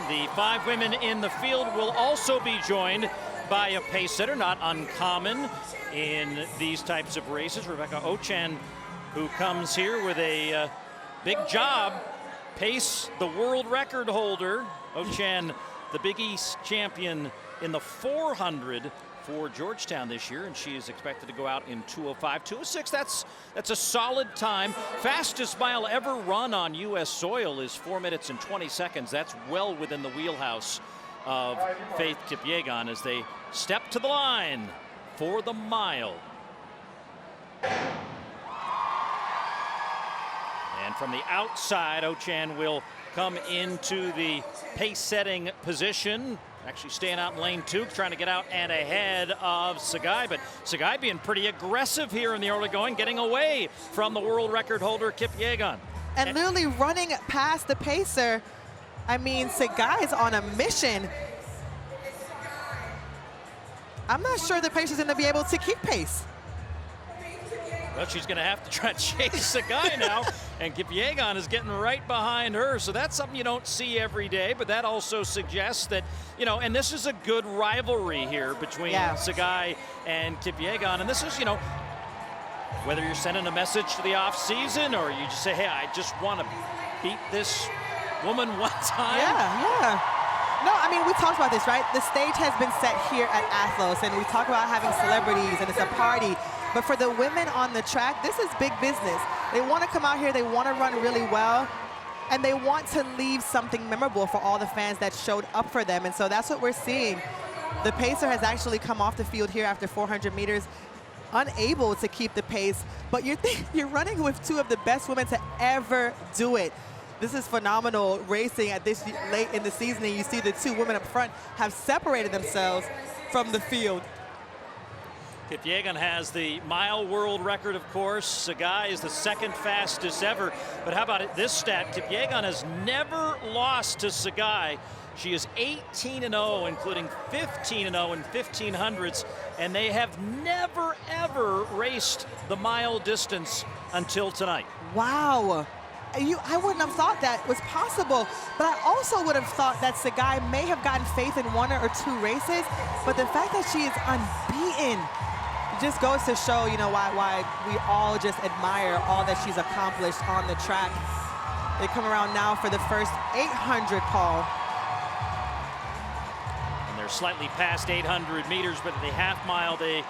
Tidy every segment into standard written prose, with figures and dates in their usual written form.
The 5 women in the field will also be joined by a pace setter, not uncommon in these types of races. Rebecca Ochan, who comes here with a big job, pace the world record holder. Ochan, the Big East champion in the 400 for Georgetown this year, and she is expected to go out in 2:05, 2:06. That's a solid time. Fastest mile ever run on U.S. soil is 4 minutes and 20 seconds. That's well within the wheelhouse of Faith Kipyegon as they step to the line for the mile. And from the outside, Ochan will come into the pace-setting position. Actually staying out in lane 2, trying to get out and ahead of Tsegay. But Tsegay being pretty aggressive here in the early going, getting away from the world record holder, Kipyegon. And literally running past the pacer. I mean, Tsegay is on a mission. I'm not sure the pacer's going to be able to keep pace. Well, she's going to have to try to chase Tsegay now, and Kipyegon is getting right behind her. So that's something you don't see every day, but that also suggests that, you know, and this is a good rivalry here between Tsegay and Kipyegon. And this is, you know, whether you're sending a message to the off-season or you just say, hey, I just want to beat this woman one time. Yeah. No, I mean, we talked about this, right? The stage has been set here at Athlos, and we talk about having celebrities, and it's a party. But for the women on the track, this is big business. They want to come out here, they want to run really well, and they want to leave something memorable for all the fans that showed up for them. And so that's what we're seeing. The pacer has actually come off the field here after 400 meters, unable to keep the pace. But you're running with 2 of the best women to ever do it. This is phenomenal racing at this late in the season, and you see the 2 women up front have separated themselves from the field. Kipyegon has the mile world record, of course. Tsegay is the 2nd fastest ever. But how about this stat? Kipyegon has never lost to Tsegay. She is 18-0, including 15-0 in 1500s, and they have never, ever raced the mile distance until tonight. Wow. I wouldn't have thought that was possible, but I also would have thought that Tsegay may have gotten Faith in 1 or 2 races, but the fact that she is unbeaten just goes to show, you know, why we all just admire all that she's accomplished on the track. They come around now for the first 800, Paul. And they're slightly past 800 meters, but at the half mile, they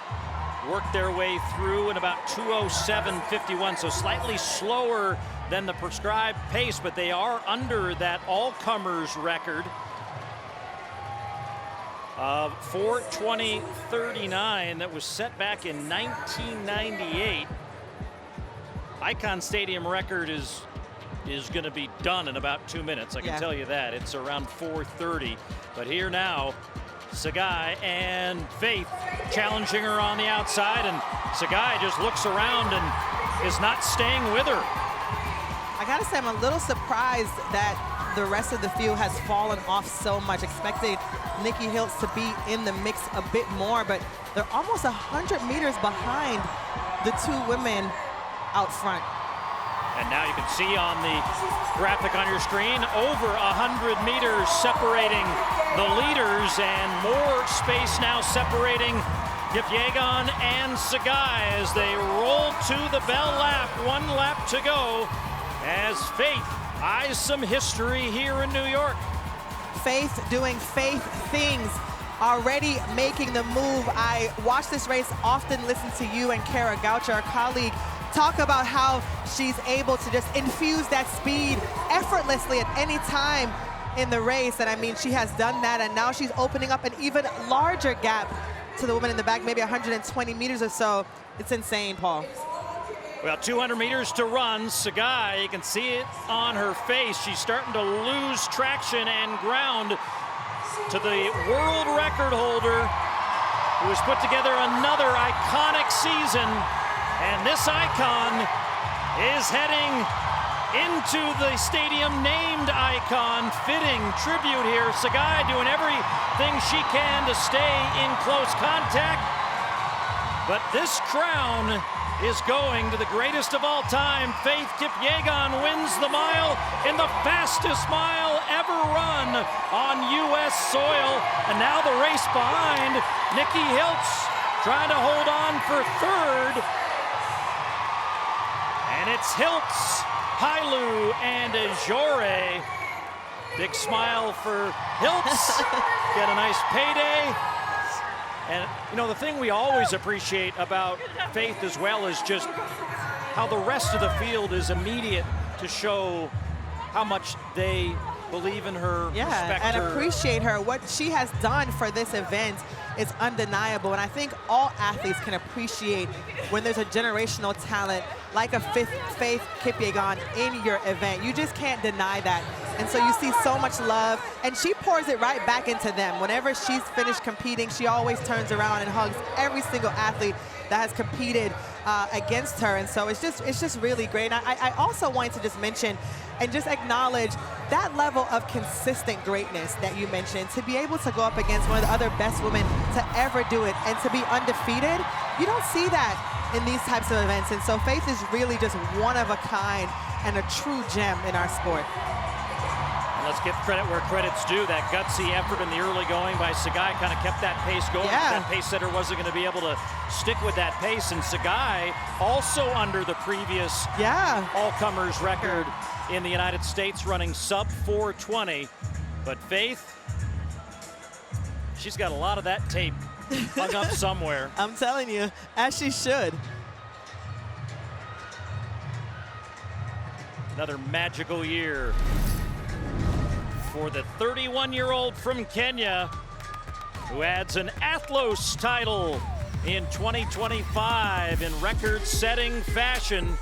work their way through in about 2:07.51, so slightly slower than the prescribed pace, but they are under that all-comers record of 4:20.39 that was set back in 1998. Icon Stadium record is going to be done in about 2 minutes. I can tell you that. It's around 4:30. But here now, Tsegay and Faith challenging her on the outside, and Tsegay just looks around and is not staying with her. I gotta say, I'm a little surprised that the rest of the field has fallen off so much, expecting Nikki Hiltz to be in the mix a bit more, but they're almost 100 meters behind the 2 women out front. And now you can see on the graphic on your screen, over 100 meters separating the leaders, and more space now separating Kipyegon and Tsegay as they roll to the bell lap. 1 lap to go as Faith eyes some history here in New York. Faith doing Faith things, already making the move. I watch this race often, listen to you and Kara Goucher, our colleague, talk about how she's able to just infuse that speed effortlessly at any time in the race. And I mean, she has done that, and now she's opening up an even larger gap to the woman in the back, maybe 120 meters or so. It's insane, Paul. Well, 200 meters to run. Tsegay, you can see it on her face. She's starting to lose traction and ground to the world record holder, who has put together another iconic season. And this icon is heading into the stadium-named icon, fitting tribute here. Tsegay doing everything she can to stay in close contact. But this crown is going to the greatest of all time. Faith Kipyegon wins the mile in the fastest mile ever run on soil, and now the race behind. Nikki Hiltz trying to hold on for third. And it's Hiltz, Hailu, and Ejore. Big smile for Hiltz. Get a nice payday. And, you know, the thing we always appreciate about Faith as well is just how the rest of the field is immediate to show how much they believe in her, respect and her. Appreciate her. What she has done for this event is undeniable, and I think all athletes can appreciate when there's a generational talent like a Faith Kipyegon in your event. You just can't deny that. And so you see so much love, and she pours it right back into them. Whenever she's finished competing, she always turns around and hugs every single athlete that has competed against her. And so it's just really great. And I also wanted to just mention and just acknowledge that level of consistent greatness that you mentioned. To be able to go up against one of the other best women to ever do it and to be undefeated, you don't see that in these types of events. And so Faith is really just one of a kind and a true gem in our sport. Let's give credit where credit's due. That gutsy effort in the early going by Tsegay kind of kept that pace going. Yeah. That pace setter wasn't going to be able to stick with that pace. And Tsegay also under the previous all-comers record in the United States, running sub 4:20. But Faith, she's got a lot of that tape hung up somewhere. I'm telling you, as she should. Another magical year for the 31-year-old from Kenya, who adds an Athlos title in 2025 in record-setting fashion.